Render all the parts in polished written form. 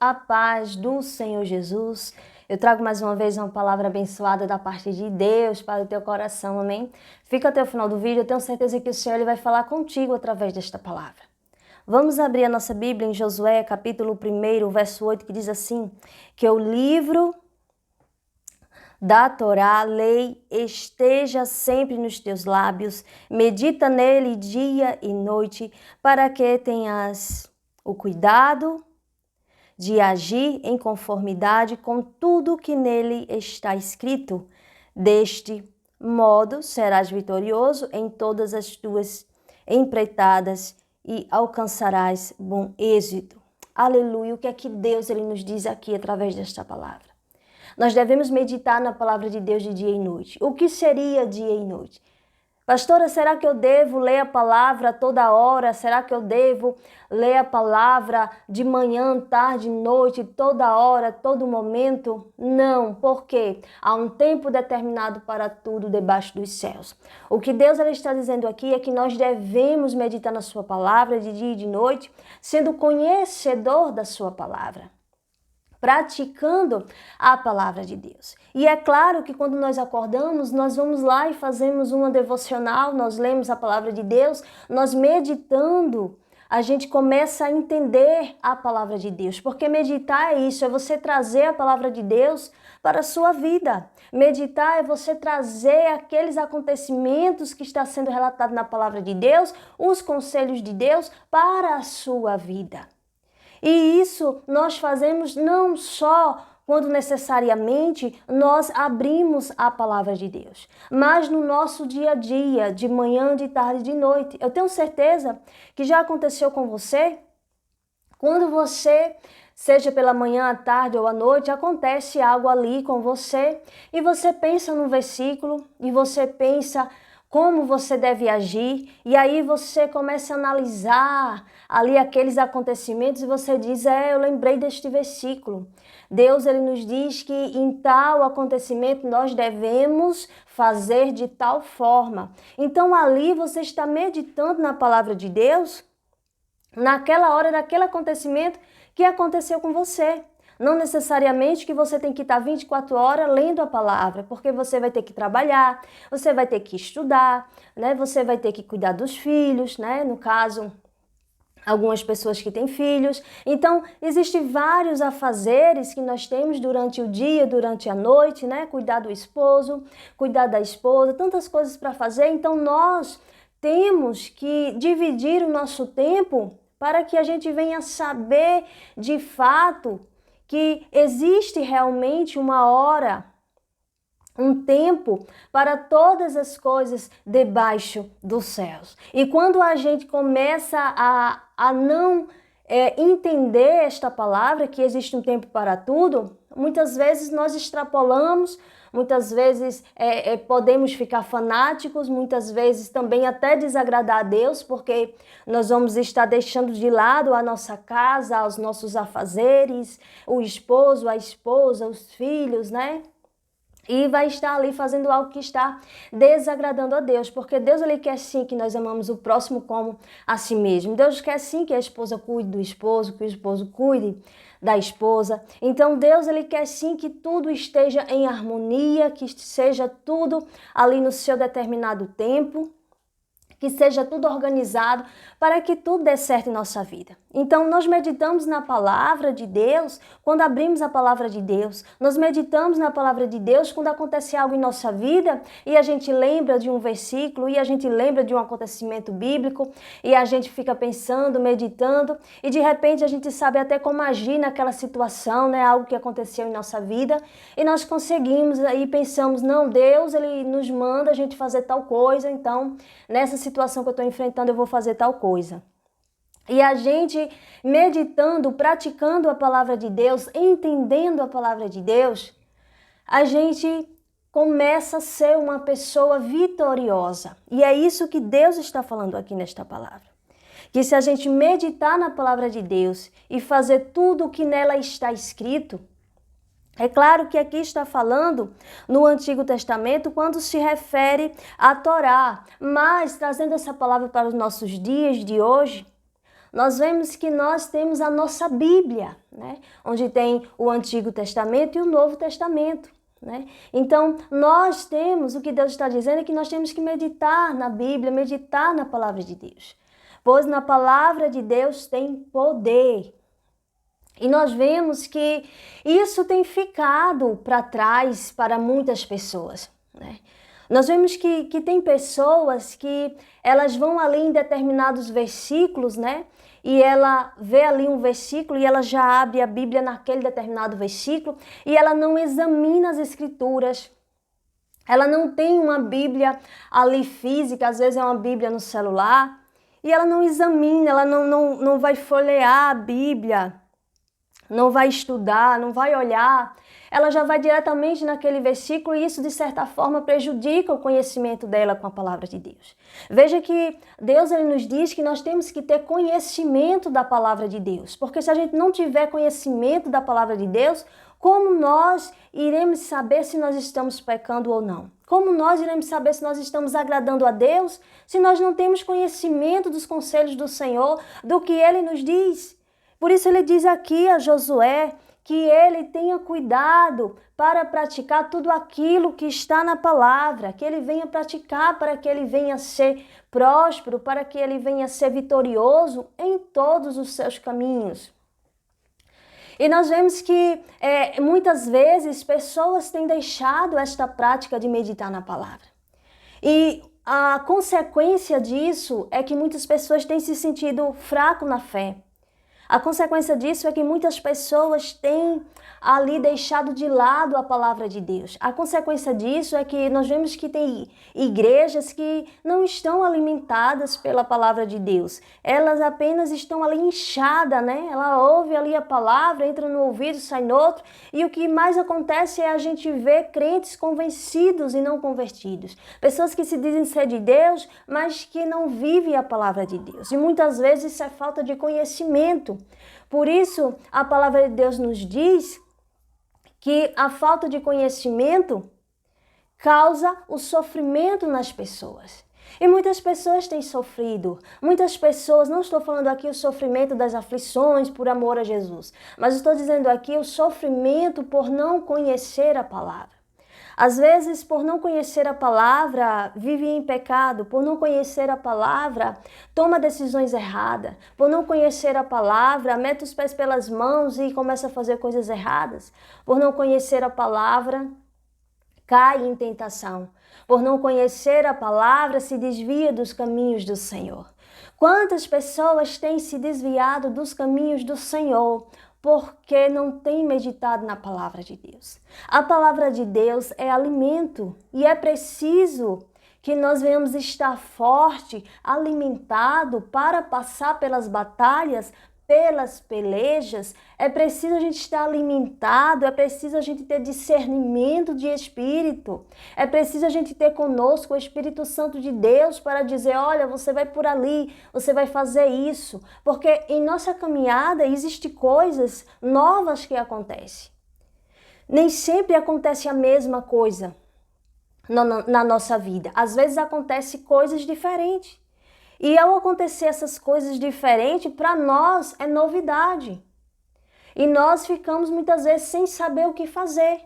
A paz do Senhor Jesus. Eu trago mais uma vez uma palavra abençoada da parte de Deus para o teu coração, amém? Fica até o final do vídeo, eu tenho certeza que o Senhor ele vai falar contigo através desta palavra. Vamos abrir a nossa Bíblia em Josué, capítulo 1, verso 8, que diz assim, que o livro da Torá, lei, esteja sempre nos teus lábios, medita nele dia e noite, para que tenhas o cuidado de agir em conformidade com tudo que nele está escrito. Deste modo serás vitorioso em todas as tuas empreitadas e alcançarás bom êxito. Aleluia! O que é que Deus ele nos diz aqui através desta palavra? Nós devemos meditar na palavra de Deus de dia e noite. O que seria dia e noite? Pastora, será que eu devo ler a palavra toda hora? Será que eu devo ler a palavra de manhã, tarde, noite, toda hora, todo momento? Não, porque há um tempo determinado para tudo debaixo dos céus. O que Deus ele está dizendo aqui é que nós devemos meditar na sua palavra de dia e de noite, sendo conhecedor da sua palavra, praticando a palavra de Deus. E é claro que quando nós acordamos, nós vamos lá e fazemos uma devocional, nós lemos a palavra de Deus, nós meditando, a gente começa a entender a palavra de Deus, porque meditar é isso, é você trazer a palavra de Deus para a sua vida. Meditar é você trazer aqueles acontecimentos que está sendo relatado na palavra de Deus, os conselhos de Deus para a sua vida. E isso nós fazemos não só quando necessariamente nós abrimos a palavra de Deus, mas no nosso dia a dia, de manhã, de tarde, de noite. Eu tenho certeza que já aconteceu com você, quando você, seja pela manhã, à tarde ou à noite, acontece algo ali com você e você pensa num versículo e você pensa como você deve agir, e aí você começa a analisar ali aqueles acontecimentos e você diz, eu lembrei deste versículo. Deus ele nos diz que em tal acontecimento nós devemos fazer de tal forma. Então ali você está meditando na palavra de Deus, naquela hora, naquele acontecimento que aconteceu com você. Não necessariamente que você tem que estar 24 horas lendo a palavra, porque você vai ter que trabalhar, você vai ter que estudar, né? Você vai ter que cuidar dos filhos, né? No caso, algumas pessoas que têm filhos. Então, existem vários afazeres que nós temos durante o dia, durante a noite, né? Cuidar do esposo, cuidar da esposa, tantas coisas para fazer. Então, nós temos que dividir o nosso tempo para que a gente venha saber de fato que existe realmente uma hora, um tempo para todas as coisas debaixo dos céus. E quando a gente começa a não entender esta palavra, que existe um tempo para tudo, muitas vezes nós extrapolamos, muitas vezes podemos ficar fanáticos, muitas vezes também até desagradar a Deus, porque nós vamos estar deixando de lado a nossa casa, os nossos afazeres, o esposo, a esposa, os filhos, né? E vai estar ali fazendo algo que está desagradando a Deus, porque Deus ele quer sim que nós amamos o próximo como a si mesmo. Deus quer sim que a esposa cuide do esposo, que o esposo cuide da esposa. Então Deus ele quer sim que tudo esteja em harmonia, que seja tudo ali no seu determinado tempo, que seja tudo organizado para que tudo dê certo em nossa vida. Então, nós meditamos na palavra de Deus quando abrimos a palavra de Deus. Nós meditamos na palavra de Deus quando acontece algo em nossa vida e a gente lembra de um versículo e a gente lembra de um acontecimento bíblico e a gente fica pensando, meditando e de repente a gente sabe até como agir naquela situação, né? Algo que aconteceu em nossa vida e nós conseguimos aí pensamos, não, Deus ele nos manda a gente fazer tal coisa, então nessa situação que eu estou enfrentando eu vou fazer tal coisa. E a gente meditando, praticando a palavra de Deus, entendendo a palavra de Deus, a gente começa a ser uma pessoa vitoriosa. E é isso que Deus está falando aqui nesta palavra. Que se a gente meditar na palavra de Deus e fazer tudo o que nela está escrito, é claro que aqui está falando no Antigo Testamento quando se refere à Torá, mas trazendo essa palavra para os nossos dias de hoje, nós vemos que nós temos a nossa Bíblia, né? Onde tem o Antigo Testamento e o Novo Testamento, né? Então, nós temos, o que Deus está dizendo é que nós temos que meditar na Bíblia, meditar na palavra de Deus. Pois na palavra de Deus tem poder. E nós vemos que isso tem ficado para trás para muitas pessoas, né? Nós vemos que tem pessoas que elas vão ali em determinados versículos, né? E ela vê ali um versículo e ela já abre a Bíblia naquele determinado versículo e ela não examina as escrituras. Ela não tem uma Bíblia ali física, às vezes é uma Bíblia no celular, e ela não examina, ela não vai folhear a Bíblia, não vai estudar, não vai olhar, ela já vai diretamente naquele versículo e isso de certa forma prejudica o conhecimento dela com a palavra de Deus. Veja que Deus ele nos diz que nós temos que ter conhecimento da palavra de Deus, porque se a gente não tiver conhecimento da palavra de Deus, como nós iremos saber se nós estamos pecando ou não? Como nós iremos saber se nós estamos agradando a Deus se nós não temos conhecimento dos conselhos do Senhor, do que Ele nos diz? Por isso ele diz aqui a Josué que ele tenha cuidado para praticar tudo aquilo que está na palavra, que ele venha praticar para que ele venha ser próspero, para que ele venha ser vitorioso em todos os seus caminhos. E nós vemos que muitas vezes pessoas têm deixado esta prática de meditar na palavra. E a consequência disso é que muitas pessoas têm se sentido fraco na fé. A consequência disso é que muitas pessoas têm ali deixado de lado a palavra de Deus. A consequência disso é que nós vemos que tem igrejas que não estão alimentadas pela palavra de Deus. Elas apenas estão ali inchadas, né? Ela ouve ali a palavra, entra no ouvido, sai no outro. E o que mais acontece é a gente ver crentes convencidos e não convertidos. Pessoas que se dizem ser de Deus, mas que não vivem a palavra de Deus. E muitas vezes isso é falta de conhecimento. Por isso, a palavra de Deus nos diz que a falta de conhecimento causa o sofrimento nas pessoas. E muitas pessoas têm sofrido. Muitas pessoas, não estou falando aqui o sofrimento das aflições por amor a Jesus, mas estou dizendo aqui o sofrimento por não conhecer a palavra. Às vezes, por não conhecer a palavra, vive em pecado. Por não conhecer a palavra, toma decisões erradas. Por não conhecer a palavra, mete os pés pelas mãos e começa a fazer coisas erradas. Por não conhecer a palavra, cai em tentação. Por não conhecer a palavra, se desvia dos caminhos do Senhor. Quantas pessoas têm se desviado dos caminhos do Senhor? Porque não tem meditado na palavra de Deus. A palavra de Deus é alimento e é preciso que nós venhamos estar forte, alimentado para passar pelas batalhas, pelas pelejas. É preciso a gente estar alimentado, é preciso a gente ter discernimento de espírito, é preciso a gente ter conosco o Espírito Santo de Deus para dizer, olha, você vai por ali, você vai fazer isso, porque em nossa caminhada existem coisas novas que acontecem. Nem sempre acontece a mesma coisa na nossa vida, às vezes acontecem coisas diferentes. E ao acontecer essas coisas diferentes, para nós é novidade. E nós ficamos muitas vezes sem saber o que fazer.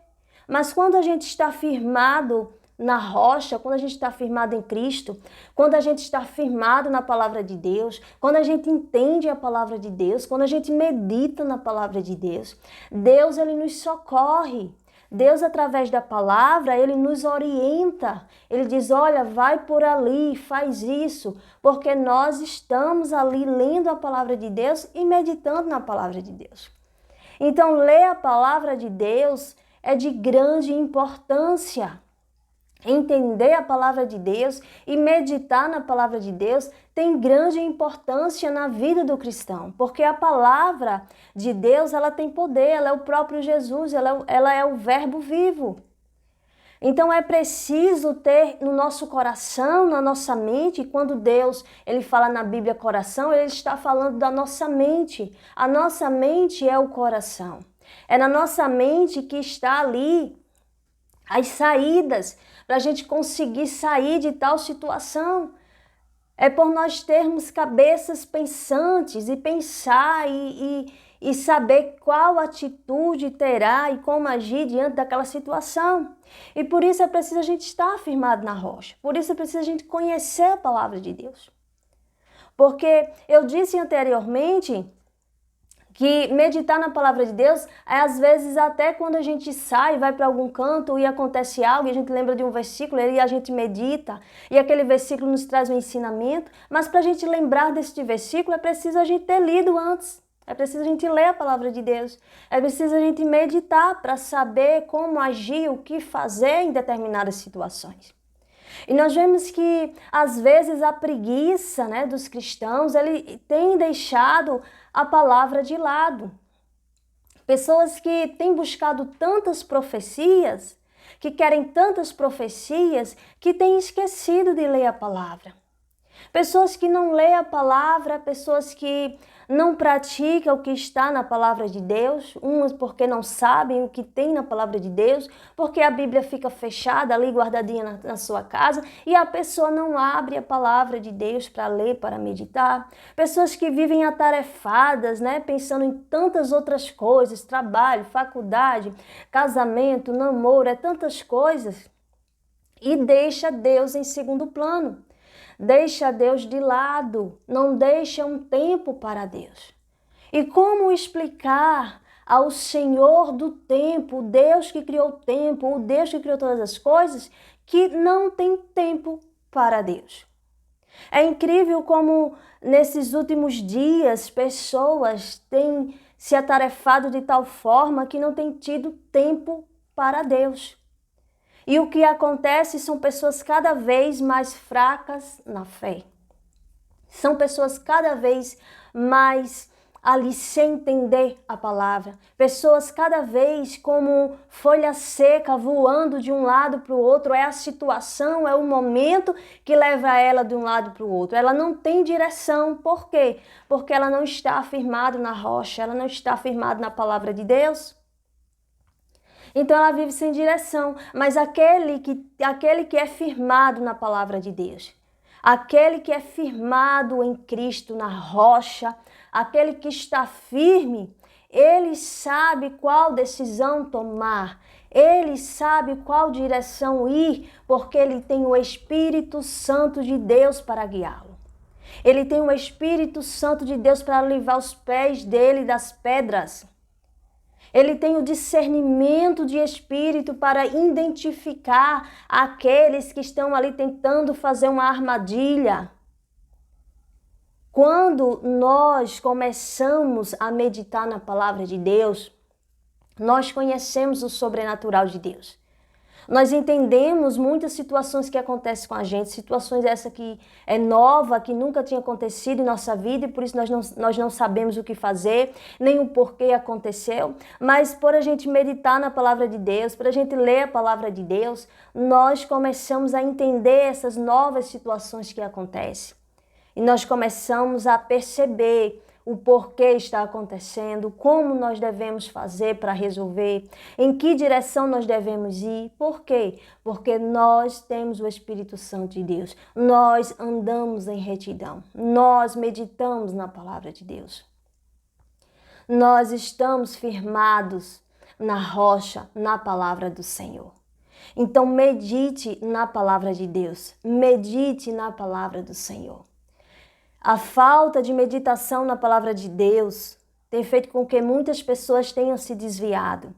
Mas quando a gente está firmado na rocha, quando a gente está firmado em Cristo, quando a gente está firmado na palavra de Deus, quando a gente entende a palavra de Deus, quando a gente medita na palavra de Deus, Deus ele nos socorre. Deus, através da palavra, ele nos orienta. Ele diz, olha, vai por ali, faz isso, porque nós estamos ali lendo a palavra de Deus e meditando na palavra de Deus. Então, ler a palavra de Deus é de grande importância. Entender a palavra de Deus e meditar na palavra de Deus tem grande importância na vida do cristão, porque a palavra de Deus ela tem poder, ela é o próprio Jesus, ela é o verbo vivo. Então é preciso ter no nosso coração, na nossa mente, quando Deus ele fala na Bíblia coração, ele está falando da nossa mente. A nossa mente é o coração. É na nossa mente que está ali as saídas para a gente conseguir sair de tal situação. É por nós termos cabeças pensantes e pensar e saber qual atitude terá e como agir diante daquela situação. E por isso é preciso a gente estar firmado na rocha. Por isso é preciso a gente conhecer a palavra de Deus. Porque eu disse anteriormente que meditar na palavra de Deus é às vezes até quando a gente sai, vai para algum canto e acontece algo e a gente lembra de um versículo e a gente medita e aquele versículo nos traz um ensinamento, mas para a gente lembrar desse versículo é preciso a gente ter lido antes, é preciso a gente ler a palavra de Deus, é preciso a gente meditar para saber como agir, o que fazer em determinadas situações. E nós vemos que, às vezes, a preguiça, né, dos cristãos, ele tem deixado a palavra de lado. Pessoas que têm buscado tantas profecias, que querem tantas profecias, que têm esquecido de ler a palavra. Pessoas que não lêem a palavra, pessoas que não praticam o que está na palavra de Deus, umas porque não sabem o que tem na palavra de Deus, porque a Bíblia fica fechada ali, guardadinha na sua casa, e a pessoa não abre a palavra de Deus para ler, para meditar. Pessoas que vivem atarefadas, né, pensando em tantas outras coisas, trabalho, faculdade, casamento, namoro, é tantas coisas, e deixa Deus em segundo plano. Deixa Deus de lado, não deixa um tempo para Deus. E como explicar ao Senhor do tempo, o Deus que criou o tempo, o Deus que criou todas as coisas, que não tem tempo para Deus? É incrível como nesses últimos dias pessoas têm se atarefado de tal forma que não têm tido tempo para Deus. E o que acontece são pessoas cada vez mais fracas na fé. São pessoas cada vez mais ali sem entender a palavra. Pessoas cada vez como folha seca voando de um lado para o outro. É a situação, é o momento que leva ela de um lado para o outro. Ela não tem direção. Por quê? Porque ela não está firmada na rocha, ela não está firmada na palavra de Deus. Então ela vive sem direção, mas aquele que é firmado na palavra de Deus, aquele que é firmado em Cristo, na rocha, aquele que está firme, ele sabe qual decisão tomar, ele sabe qual direção ir, porque ele tem o Espírito Santo de Deus para guiá-lo. Ele tem o Espírito Santo de Deus para livrar os pés dele das pedras. Ele tem o discernimento de espírito para identificar aqueles que estão ali tentando fazer uma armadilha. Quando nós começamos a meditar na palavra de Deus, nós conhecemos o sobrenatural de Deus. Nós entendemos muitas situações que acontecem com a gente, situações essa que é nova, que nunca tinha acontecido em nossa vida e por isso nós não sabemos o que fazer, nem o porquê aconteceu, mas por a gente meditar na palavra de Deus, por a gente ler a palavra de Deus, nós começamos a entender essas novas situações que acontecem. E nós começamos a perceber o porquê está acontecendo, como nós devemos fazer para resolver, em que direção nós devemos ir. Por quê? Porque nós temos o Espírito Santo de Deus, nós andamos em retidão, nós meditamos na palavra de Deus. Nós estamos firmados na rocha, na palavra do Senhor. Então medite na palavra de Deus, medite na palavra do Senhor. A falta de meditação na palavra de Deus tem feito com que muitas pessoas tenham se desviado.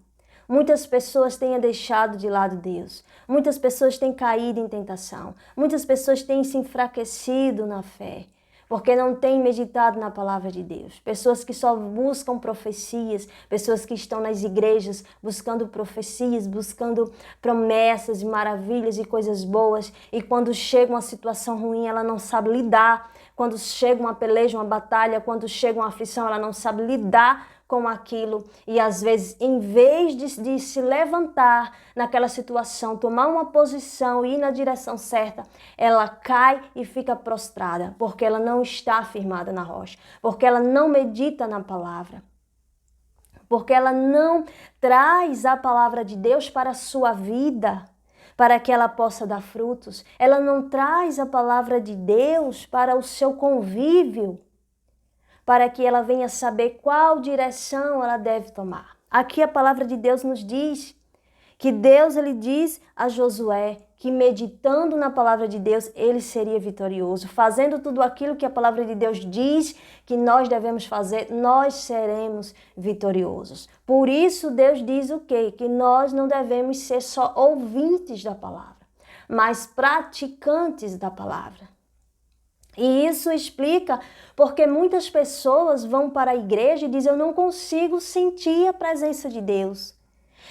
Muitas pessoas tenham deixado de lado Deus. Muitas pessoas têm caído em tentação. Muitas pessoas têm se enfraquecido na fé, porque não têm meditado na palavra de Deus. Pessoas que só buscam profecias, pessoas que estão nas igrejas buscando profecias, buscando promessas e maravilhas e coisas boas, e quando chega uma situação ruim, ela não sabe lidar. Quando chega uma peleja, uma batalha, quando chega uma aflição, ela não sabe lidar com aquilo. E às vezes, em vez de se levantar naquela situação, tomar uma posição e ir na direção certa, ela cai e fica prostrada, porque ela não está firmada na rocha, porque ela não medita na palavra, porque ela não traz a palavra de Deus para a sua vida, para que ela possa dar frutos. Ela não traz a palavra de Deus para o seu convívio, para que ela venha saber qual direção ela deve tomar. Aqui a palavra de Deus nos diz que Deus, ele diz a Josué que meditando na palavra de Deus, ele seria vitorioso. Fazendo tudo aquilo que a palavra de Deus diz que nós devemos fazer, nós seremos vitoriosos. Por isso Deus diz o quê? Que nós não devemos ser só ouvintes da palavra, mas praticantes da palavra. E isso explica porque muitas pessoas vão para a igreja e dizem: eu não consigo sentir a presença de Deus.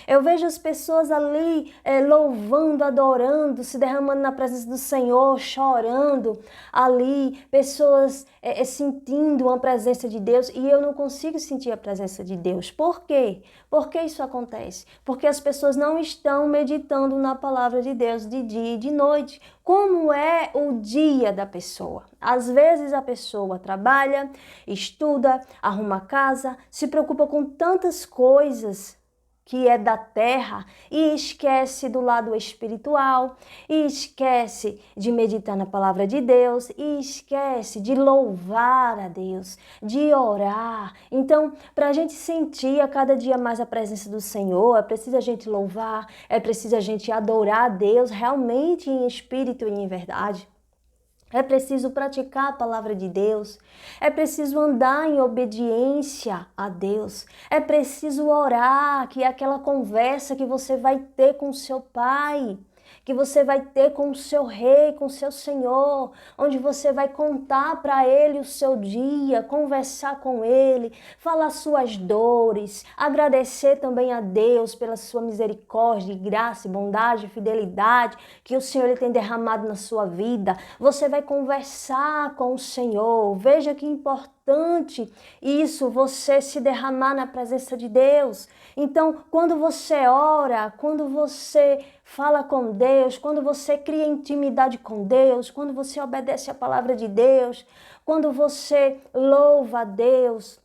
Eu vejo as pessoas ali louvando, adorando, se derramando na presença do Senhor, chorando ali, pessoas sentindo a presença de Deus, e eu não consigo sentir a presença de Deus. Por quê? Por que isso acontece? Porque as pessoas não estão meditando na palavra de Deus de dia e de noite. Como é o dia da pessoa? Às vezes a pessoa trabalha, estuda, arruma casa, se preocupa com tantas coisas que é da terra e esquece do lado espiritual, e esquece de meditar na palavra de Deus, e esquece de louvar a Deus, de orar. Então, para a gente sentir a cada dia mais a presença do Senhor, é preciso a gente louvar, é preciso a gente adorar a Deus realmente em espírito e em verdade. É preciso praticar a palavra de Deus, é preciso andar em obediência a Deus, é preciso orar, que é aquela conversa que você vai ter com o seu Pai, que você vai ter com o seu Rei, com o seu Senhor, onde você vai contar para Ele o seu dia, conversar com Ele, falar suas dores, agradecer também a Deus pela sua misericórdia, graça, bondade, fidelidade que o Senhor ele tem derramado na sua vida. Você vai conversar com o Senhor. Veja que importante isso, você se derramar na presença de Deus. Então, quando você ora, quando você fala com Deus, quando você cria intimidade com Deus, quando você obedece a palavra de Deus, quando você louva a Deus,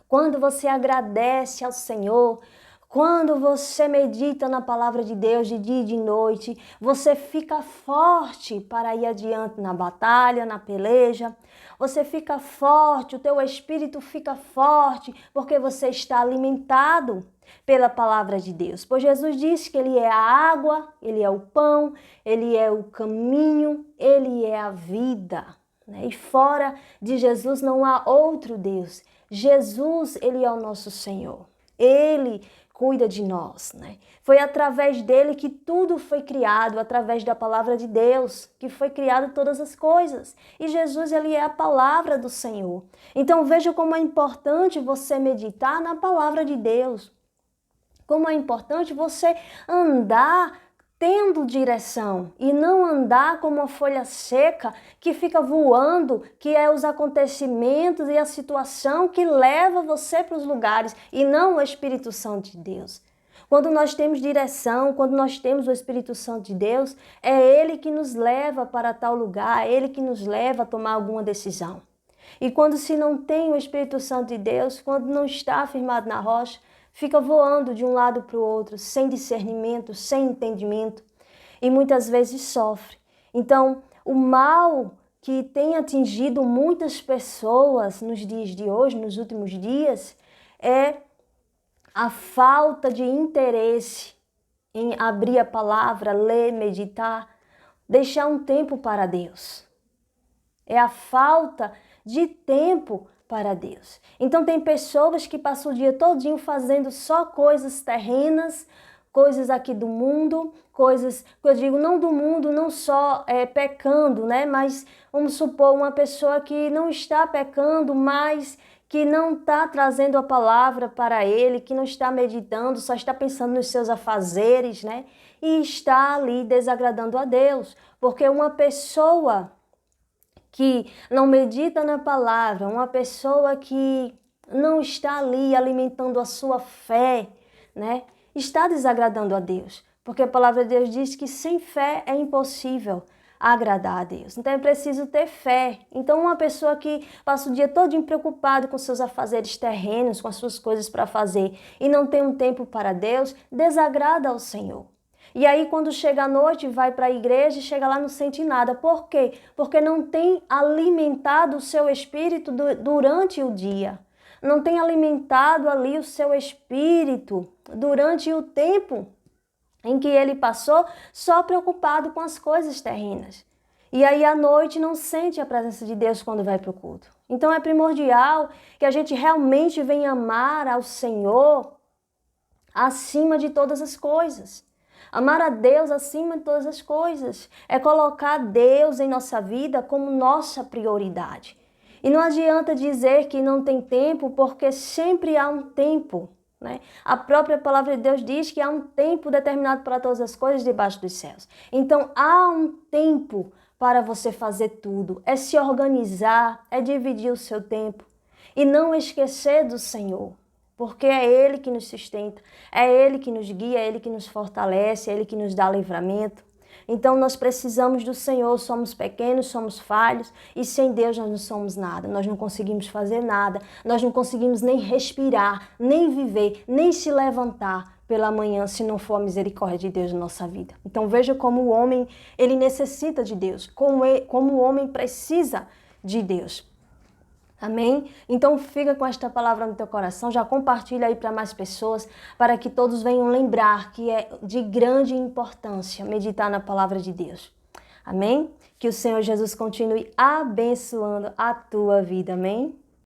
quando você agradece ao Senhor, quando você medita na palavra de Deus de dia e de noite, você fica forte para ir adiante na batalha, na peleja. Você fica forte, o teu espírito fica forte, porque você está alimentado pela palavra de Deus. Pois Jesus disse que Ele é a água, Ele é o pão, Ele é o caminho, Ele é a vida. E fora de Jesus não há outro Deus. Jesus, Ele é o nosso Senhor. Ele cuida de nós, né? Foi através dele que tudo foi criado, através da palavra de Deus, que foi criado todas as coisas. E Jesus, ele é a palavra do Senhor. Então veja como é importante você meditar na palavra de Deus. Como é importante você andar tendo direção e não andar como uma folha seca que fica voando, que é os acontecimentos e a situação que leva você para os lugares e não o Espírito Santo de Deus. Quando nós temos direção, quando nós temos o Espírito Santo de Deus, é Ele que nos leva para tal lugar, é Ele que nos leva a tomar alguma decisão. E quando se não tem o Espírito Santo de Deus, quando não está firmado na rocha, fica voando de um lado para o outro, sem discernimento, sem entendimento, e muitas vezes sofre. Então, o mal que tem atingido muitas pessoas nos dias de hoje, nos últimos dias, é a falta de interesse em abrir a palavra, ler, meditar, deixar um tempo para Deus. É a falta de tempo para Deus. Então tem pessoas que passam o dia todinho fazendo só coisas terrenas, coisas aqui do mundo, coisas, eu digo não do mundo, não só pecando, né? Mas vamos supor uma pessoa que não está pecando, mas que não está trazendo a palavra para ele, que não está meditando, só está pensando nos seus afazeres, né? E está ali desagradando a Deus, porque uma pessoa que não medita na palavra, uma pessoa que não está ali alimentando a sua fé, né? Está desagradando a Deus, porque a palavra de Deus diz que sem fé é impossível agradar a Deus. Então é preciso ter fé. Então uma pessoa que passa o dia todo preocupado com seus afazeres terrenos, com as suas coisas para fazer e não tem um tempo para Deus, desagrada ao Senhor. E aí, quando chega a noite, vai para a igreja e chega lá não sente nada. Por quê? Porque não tem alimentado o seu espírito durante o dia. Não tem alimentado ali o seu espírito durante o tempo em que ele passou só preocupado com as coisas terrenas. E aí à noite não sente a presença de Deus quando vai para o culto. Então é primordial que a gente realmente venha amar ao Senhor acima de todas as coisas. Amar a Deus acima de todas as coisas. É colocar Deus em nossa vida como nossa prioridade. E não adianta dizer que não tem tempo, porque sempre há um tempo, né? A própria palavra de Deus diz que há um tempo determinado para todas as coisas debaixo dos céus. Então há um tempo para você fazer tudo. É se organizar, é dividir o seu tempo. E não esquecer do Senhor. Porque é Ele que nos sustenta, é Ele que nos guia, é Ele que nos fortalece, é Ele que nos dá livramento. Então nós precisamos do Senhor, somos pequenos, somos falhos e sem Deus nós não somos nada, nós não conseguimos fazer nada, nós não conseguimos nem respirar, nem viver, nem se levantar pela manhã se não for a misericórdia de Deus na nossa vida. Então veja como o homem, ele necessita de Deus, como o homem precisa de Deus. Amém? Então fica com esta palavra no teu coração, já compartilha aí para mais pessoas, para que todos venham lembrar que é de grande importância meditar na palavra de Deus. Amém? Que o Senhor Jesus continue abençoando a tua vida. Amém?